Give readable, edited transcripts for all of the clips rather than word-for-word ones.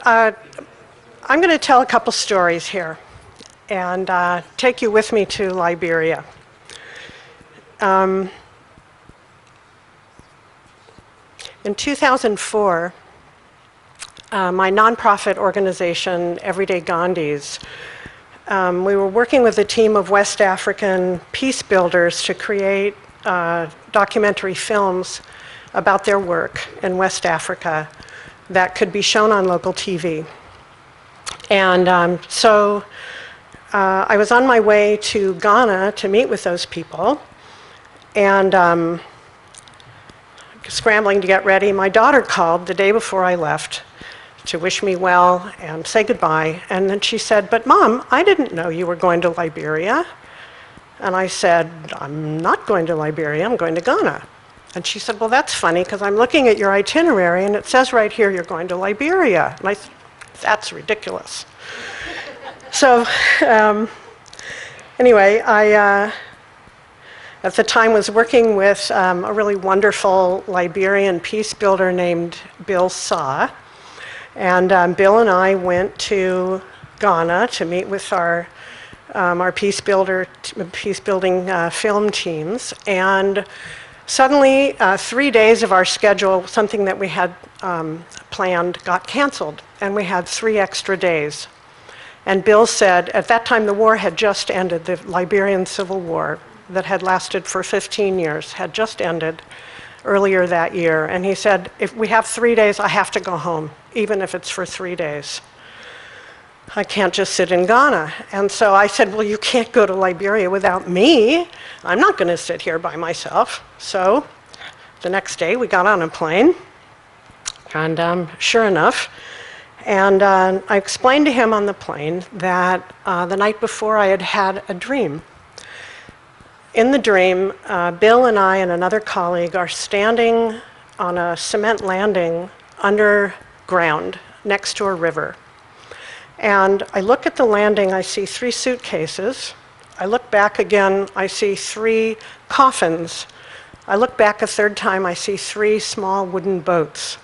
I'm going to tell a couple stories here and take you with me to Liberia. In 2004, my nonprofit organization, Everyday Gandhis, we were working with a team of West African peace builders to create documentary films about their work in West Africa that could be shown on local TV. And so I was on my way to Ghana to meet with those people, and scrambling to get ready. My daughter called the day before I left to wish me well and say goodbye. And then she said, "But Mom, I didn't know you were going to Liberia." And I said, "I'm not going to Liberia, I'm going to Ghana." And she said, "Well, that's funny, because I'm looking at your itinerary and it says right here you're going to Liberia." And I said, "That's ridiculous." So anyway, I at the time was working with a really wonderful Liberian peace builder named Bill Saw. And Bill and I went to Ghana to meet with our peace building film teams. And suddenly, 3 days of our schedule, something that we had planned, got canceled. And we had 3 extra days. And Bill said, at that time the war had just ended, the Liberian Civil War that had lasted for 15 years, had just ended earlier that year. And he said, "If we have 3 days, I have to go home, even if it's for 3 days. I can't just sit in Ghana." And so I said, "Well, you can't go to Liberia without me. I'm not going to sit here by myself." So the next day we got on a plane, and sure enough, and I explained to him on the plane that the night before I had had a dream. In the dream, Bill and I and another colleague are standing on a cement landing underground next to a river. And I look at the landing, I see 3 suitcases. I look back again, I see 3 coffins. I look back a third time, I see 3 small wooden boats.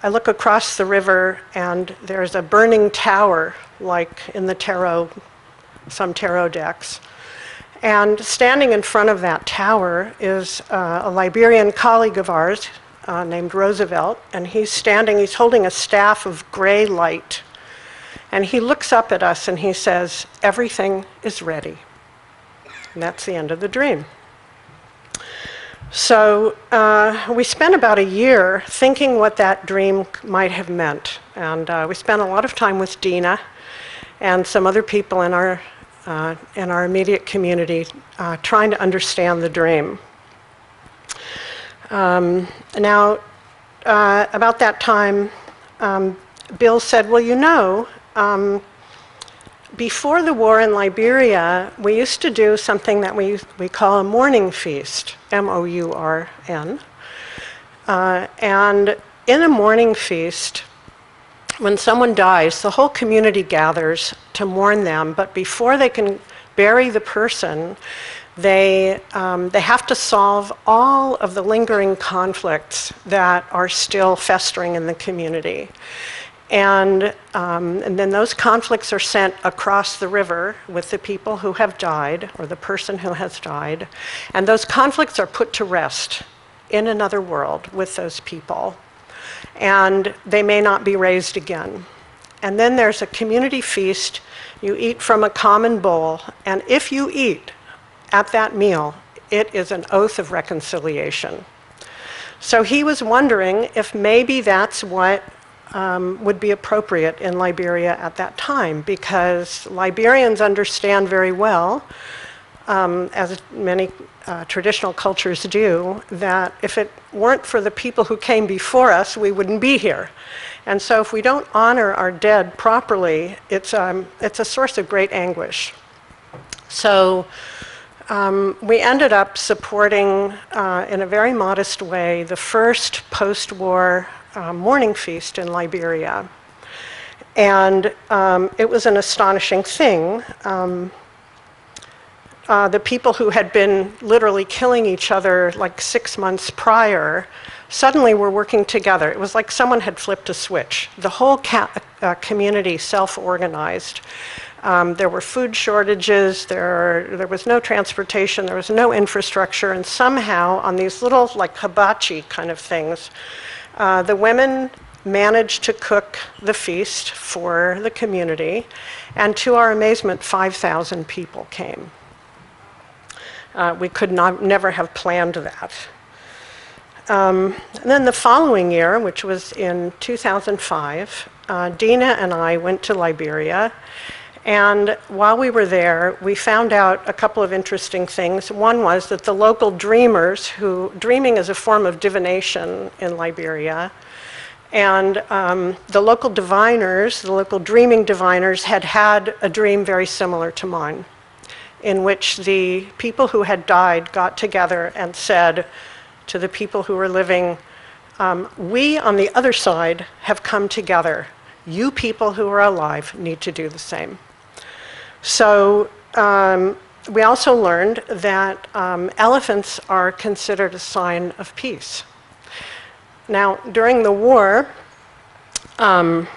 I look across the river and there's a burning tower, like in the tarot, some tarot decks. And standing in front of that tower is a Liberian colleague of ours named Roosevelt, and he's holding a staff of gray light. And he looks up at us and he says, "Everything is ready." And that's the end of the dream. So we spent about a year thinking what that dream might have meant. And we spent a lot of time with Dina and some other people in our immediate community trying to understand the dream. Now, about that time, Bill said, "Well, you know, before the war in Liberia, we used to do something that we call a mourning feast, M-O-U-R-N. And in a mourning feast, when someone dies, the whole community gathers to mourn them, but before they can bury the person, they have to solve all of the lingering conflicts that are still festering in the community. And then those conflicts are sent across the river with the people who have died, or the person who has died, and those conflicts are put to rest in another world with those people. And they may not be raised again. And then there's a community feast. You eat from a common bowl, and if you eat at that meal, it is an oath of reconciliation. So he was wondering if maybe that's what would be appropriate in Liberia at that time, because Liberians understand very well, as many traditional cultures do, that if it weren't for the people who came before us, we wouldn't be here. And so if we don't honor our dead properly, it's a source of great anguish. So we ended up supporting, in a very modest way, the first post-war mourning feast in Liberia. And it was an astonishing thing. The people who had been literally killing each other like 6 months prior suddenly were working together. It was like someone had flipped a switch. The whole community self-organized. There were food shortages, there was no transportation, there was no infrastructure, and somehow on these little like hibachi kind of things, the women managed to cook the feast for the community, and to our amazement, 5,000 people came. We could never have planned that. And then the following year, which was in 2005, Dina and I went to Liberia, and while we were there, we found out a couple of interesting things. One was that the local dreamers, dreaming is a form of divination in Liberia, and the local diviners, the local dreaming diviners, had had a dream very similar to mine, in which the people who had died got together and said to the people who were living, we on the other side have come together. You people who are alive need to do the same. So we also learned that elephants are considered a sign of peace. Now, during the war, the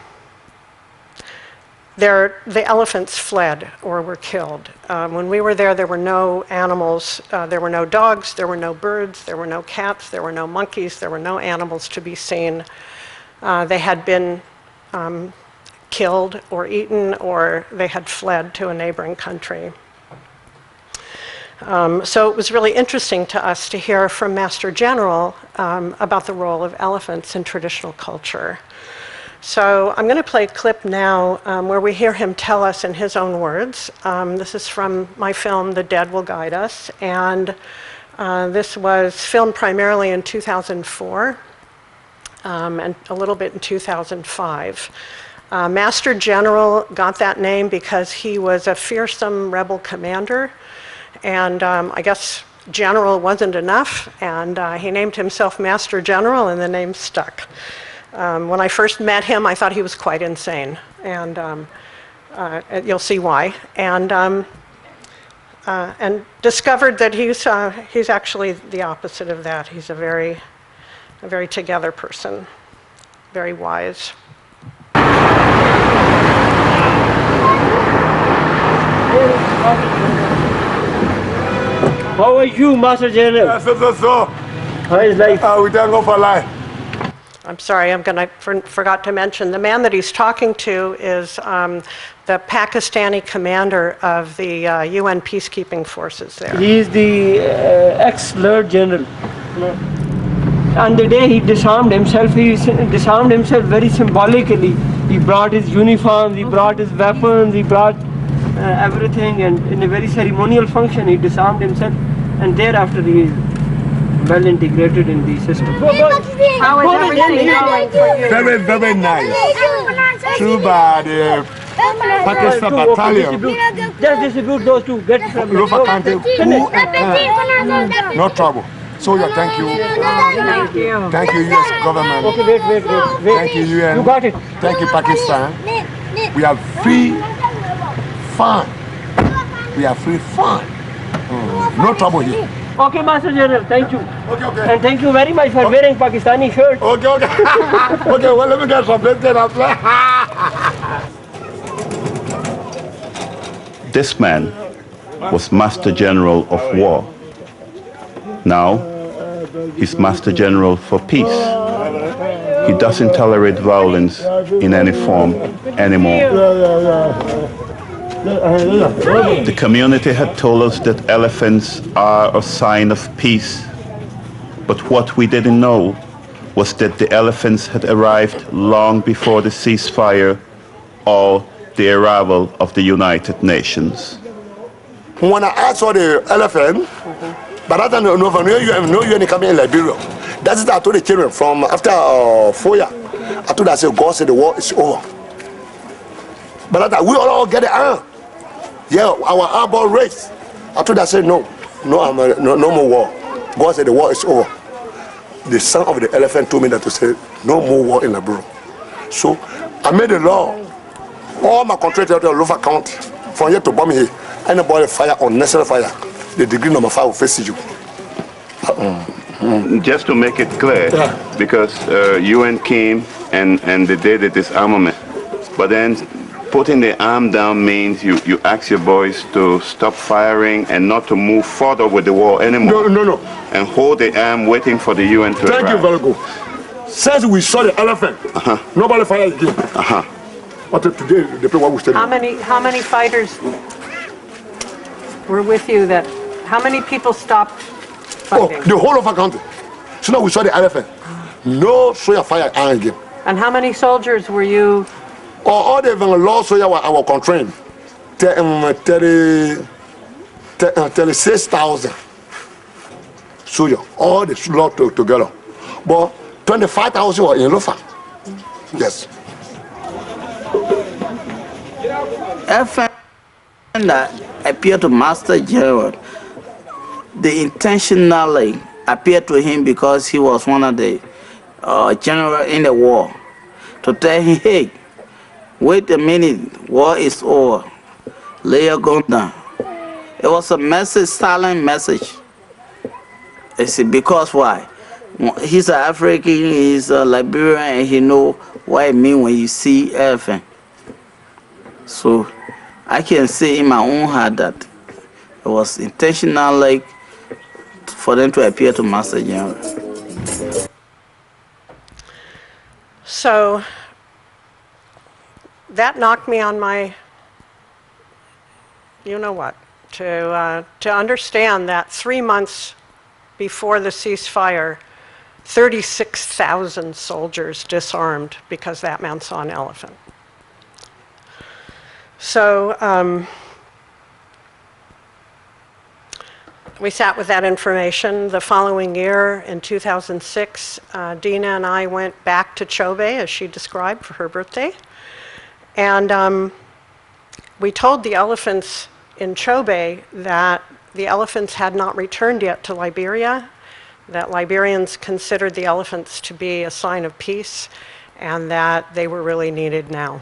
elephants fled or were killed. When we were there, there were no animals, there were no dogs, there were no birds, there were no cats, there were no monkeys, there were no animals to be seen. They had been killed or eaten, or they had fled to a neighboring country. So it was really interesting to us to hear from Master General about the role of elephants in traditional culture. So I'm going to play a clip now where we hear him tell us in his own words. This is from my film, The Dead Will Guide Us, and this was filmed primarily in 2004 and a little bit in 2005. Master General got that name because he was a fearsome rebel commander, and I guess General wasn't enough, and he named himself Master General, and the name stuck. When I first met him, I thought he was quite insane, and you'll see why. And discovered that he's actually the opposite of that. He's a very together person, very wise. How are you, Master General? So. How is life? We thank God for life. I'm sorry, forgot to mention, the man that he's talking to is the Pakistani commander of the UN peacekeeping forces there. He is the ex-Lord General. On the day he disarmed himself very symbolically. He brought his uniforms, he brought his weapons, he brought everything, and in a very ceremonial function he disarmed himself, and thereafter he is well integrated in the system. How is everything going for you? Very, very nice. Too bad Pakistan battalion. Just distribute those two. Get from Lofa country. No trouble. So thank you. Thank you, US government. Okay, wait. Thank you, UN. You got it. Thank you, Pakistan. We are free fun. We are free fun. No trouble here. Okay, Master General, thank you. Okay. And thank you very much for wearing Pakistani shirt. Okay. Okay, well, let me get some biscuit and play. This man was Master General of War. Now, he's Master General for Peace. He doesn't tolerate violence in any form anymore. The community had told us that elephants are a sign of peace, but what we didn't know was that the elephants had arrived long before the ceasefire or the arrival of the United Nations. When I saw the elephant, but I don't know you any coming in Liberia. That's what I told the children from after 4 years. I told them, I said, God said the war is over. But I thought we all get it on. Yeah, our eyeball race. I told them, I said, no more war. God said the war is over. The son of the elephant told me that to say no more war in Liberia. So I made a law. All my contractors in Lofa County, from here to bomb here, anybody fire unnecessary fire, the degree number 5 will face you. Just to make it clear, because UN came and they did the disarmament, but then putting the arm down means you ask your boys to stop firing and not to move further with the war anymore. No. And hold the arm waiting for the UN to Thank arrive. you very good. Since we saw the elephant, nobody fired again. But today, the people will stay. How many fighters were with you that, how many people stopped fighting? Oh, the whole of our country. So now we saw the elephant. No soldier fire arm again. And how many soldiers were you? All the law soldiers were our constraint. 36,000 soldiers, all the law together. But 25,000 were in Lufa. Yes. FN that appeared to Master Gerald, they intentionally appeared to him because he was one of the generals in the war, to tell him, hey, wait a minute, war is over, lay your gun down. It was a message, silent message. I see, because why? He's an African, he's a Liberian, and he know what it means when you see elephant. So I can say in my own heart that it was intentional, like, for them to appear to Master General. So that knocked me on my, you know what, to understand that 3 months before the ceasefire, 36,000 soldiers disarmed because that man saw an elephant. So we sat with that information. The following year, in 2006, Dina and I went back to Chobe, as she described, for her birthday. And we told the elephants in Chobe that the elephants had not returned yet to Liberia, that Liberians considered the elephants to be a sign of peace, and that they were really needed now.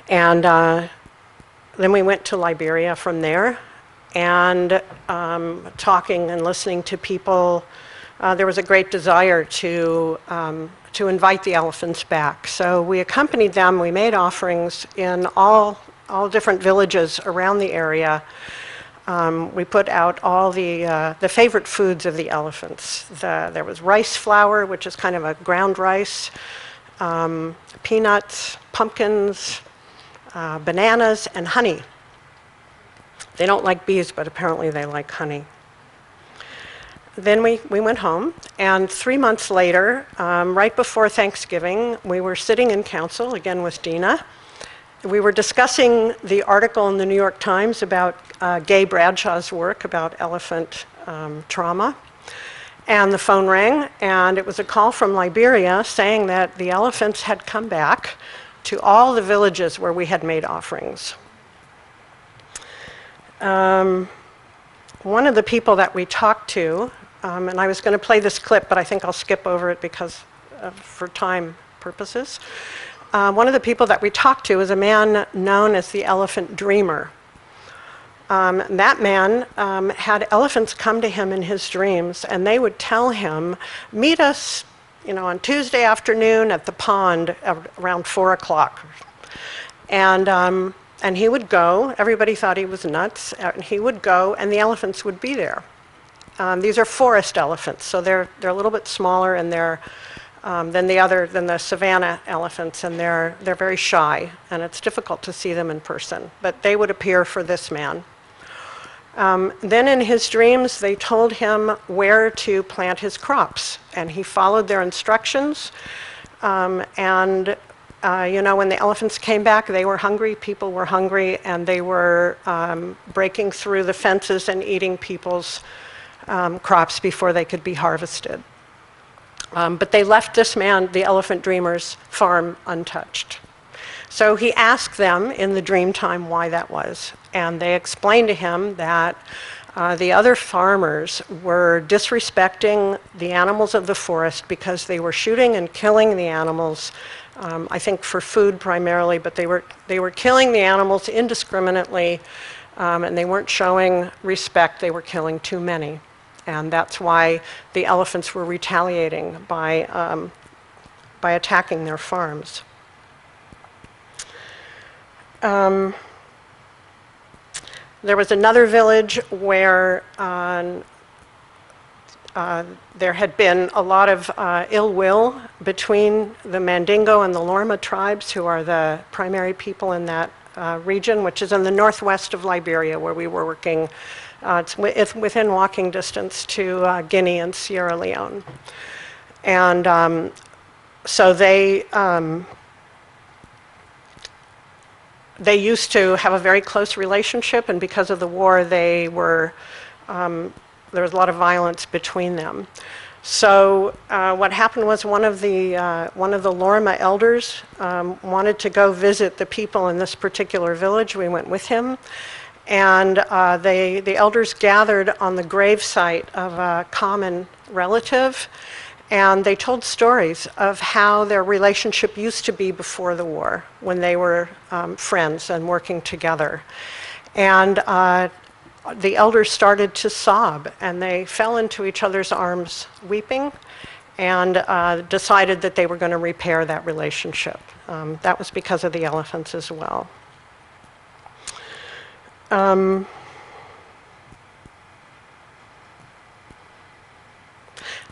And then we went to Liberia from there, and talking and listening to people, there was a great desire to invite the elephants back. So we accompanied them. We made offerings in all different villages around the area. We put out all the favorite foods of the elephants. There was rice flour, which is kind of a ground rice, peanuts, pumpkins, bananas, and honey. They don't like bees, but apparently they like honey. Then we went home, and 3 months later, right before Thanksgiving, we were sitting in council, again with Dina. We were discussing the article in the New York Times about Gay Bradshaw's work about elephant trauma. And the phone rang, and it was a call from Liberia saying that the elephants had come back to all the villages where we had made offerings. One of the people that we talked to, and I was going to play this clip, but I think I'll skip over it because for time purposes. One of the people that we talked to is a man known as the Elephant Dreamer. That man had elephants come to him in his dreams, and they would tell him, meet us, on Tuesday afternoon at the pond around 4 o'clock. And he would go. Everybody thought he was nuts. He would go, and the elephants would be there. These are forest elephants, so they're a little bit smaller, and they're than the savanna elephants, and they're very shy, and it's difficult to see them in person. But they would appear for this man. Then in his dreams, they told him where to plant his crops, and he followed their instructions. When the elephants came back, they were hungry, people were hungry, and they were breaking through the fences and eating people's crops before they could be harvested. But they left this man, the Elephant Dreamer's farm, untouched. So he asked them in the dream time why that was. And they explained to him that the other farmers were disrespecting the animals of the forest because they were shooting and killing the animals, I think for food primarily, but they were killing the animals indiscriminately, and they weren't showing respect. They were killing too many. And that's why the elephants were retaliating by attacking their farms. There was another village where there had been a lot of ill will between the Mandingo and the Lorma tribes, who are the primary people in that region, which is in the northwest of Liberia, where we were working. It's within walking distance to Guinea and Sierra Leone. And so they used to have a very close relationship, and because of the war, they were, there was a lot of violence between them. So what happened was one of the Lorma elders wanted to go visit the people in this particular village. We went with him, and the elders gathered on the gravesite of a common relative, and they told stories of how their relationship used to be before the war, when they were friends and working together. And the elders started to sob, and they fell into each other's arms weeping, and decided that they were going to repair that relationship. That was because of the elephants as well. And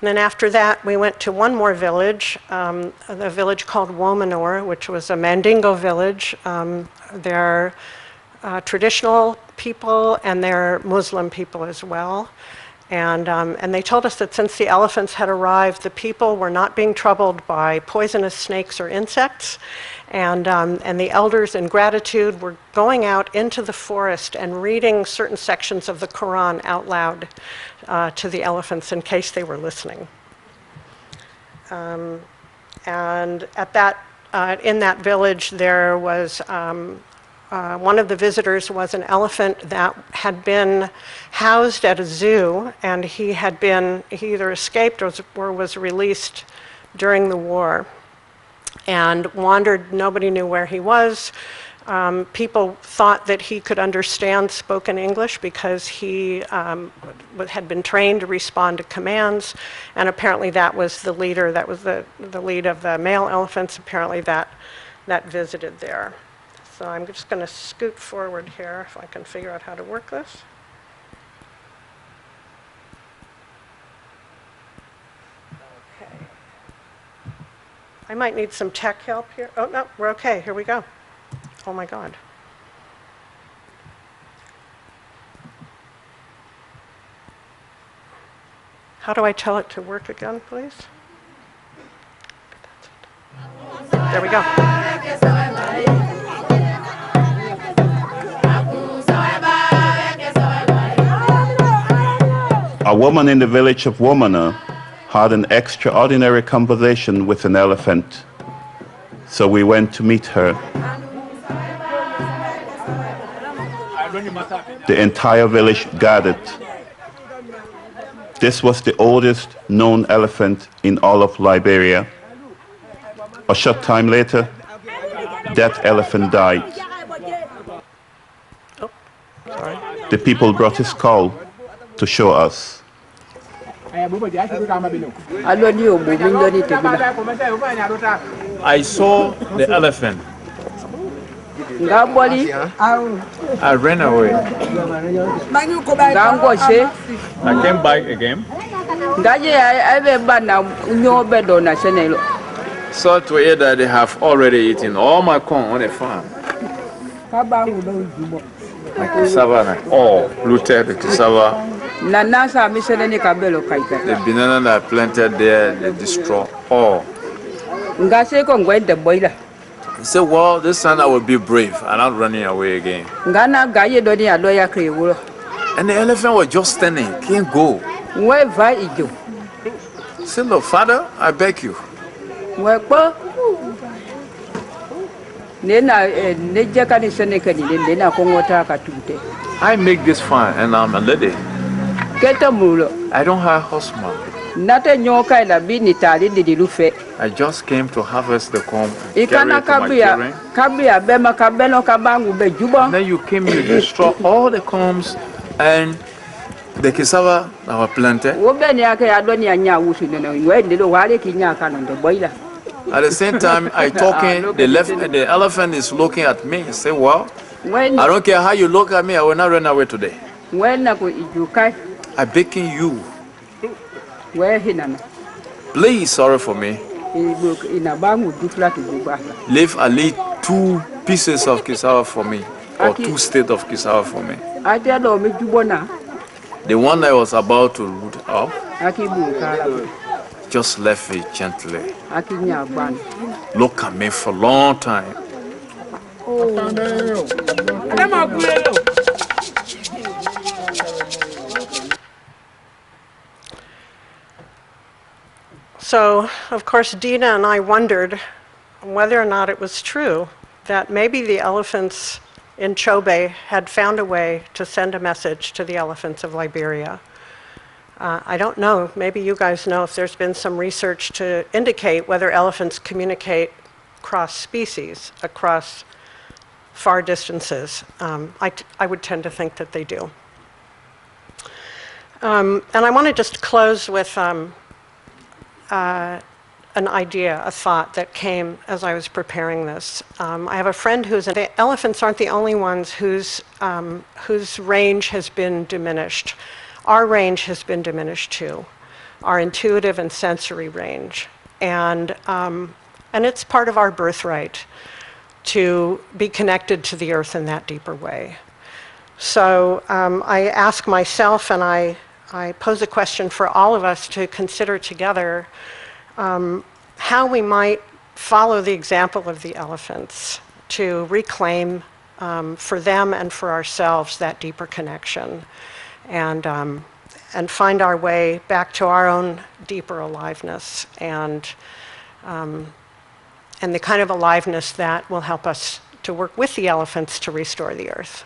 then after that, we went to one more village, the village called Womanor, which was a Mandingo village. They're traditional people, and they're Muslim people as well. And they told us that since the elephants had arrived, the people were not being troubled by poisonous snakes or insects. And the elders, in gratitude, were going out into the forest and reading certain sections of the Quran out loud to the elephants in case they were listening. And at that, in that village, there was one of the visitors was an elephant that had been housed at a zoo, and he either escaped or was released during the war and wandered. Nobody knew where he was. People thought that he could understand spoken English because he had been trained to respond to commands, and apparently that was the leader, that was the lead of the male elephants, apparently that visited there. So I'm just going to scoot forward here if I can figure out how to work this. Okay. I might need some tech help here. Oh, no, we're okay. Here we go. Oh, my God. How do I tell it to work again, please? There we go. A woman in the village of Womana had an extraordinary conversation with an elephant, so we went to meet her. The entire village gathered. This was the oldest known elephant in all of Liberia. A short time later, that elephant died. Oh, sorry. The people brought his skull to show us. I saw the elephant. I ran away. I came back again. Saw to it that they have already eaten all my corn on the farm. Like cassava, all looted the cassava. The banana that I planted there, they destroy all. He said, well, this time I will be brave and not running away again. And the elephant was just standing, can't go. He said, look, Father, I beg you. I make this farm and I'm a lady. I don't have husband. I just came to harvest the corn, carry it to my children. Then you came to destroy all the corns, and The cassava our planted. At the same time, I talking, the elephant is looking at me and say, well, I don't care how you look at me, I will not run away today. I begging you, please sorry for me. Leave at least 2 pieces of cassava for me, or 2 sticks of cassava for me. The one I was about to root up, just left it gently. Look at me for a long time. So, of course, Dina and I wondered whether or not it was true that maybe the elephants in Chobe had found a way to send a message to the elephants of Liberia. I don't know, maybe you guys know if there's been some research to indicate whether elephants communicate cross species, across far distances. I would tend to think that they do. And I want to just close with an idea, a thought that came as I was preparing this. I have a friend the elephants aren't the only ones whose range has been diminished. Our range has been diminished too, our intuitive and sensory range. And it's part of our birthright to be connected to the earth in that deeper way. So I ask myself, and I pose a question for all of us to consider together, how we might follow the example of the elephants to reclaim for them and for ourselves that deeper connection, and find our way back to our own deeper aliveness, and the kind of aliveness that will help us to work with the elephants to restore the earth.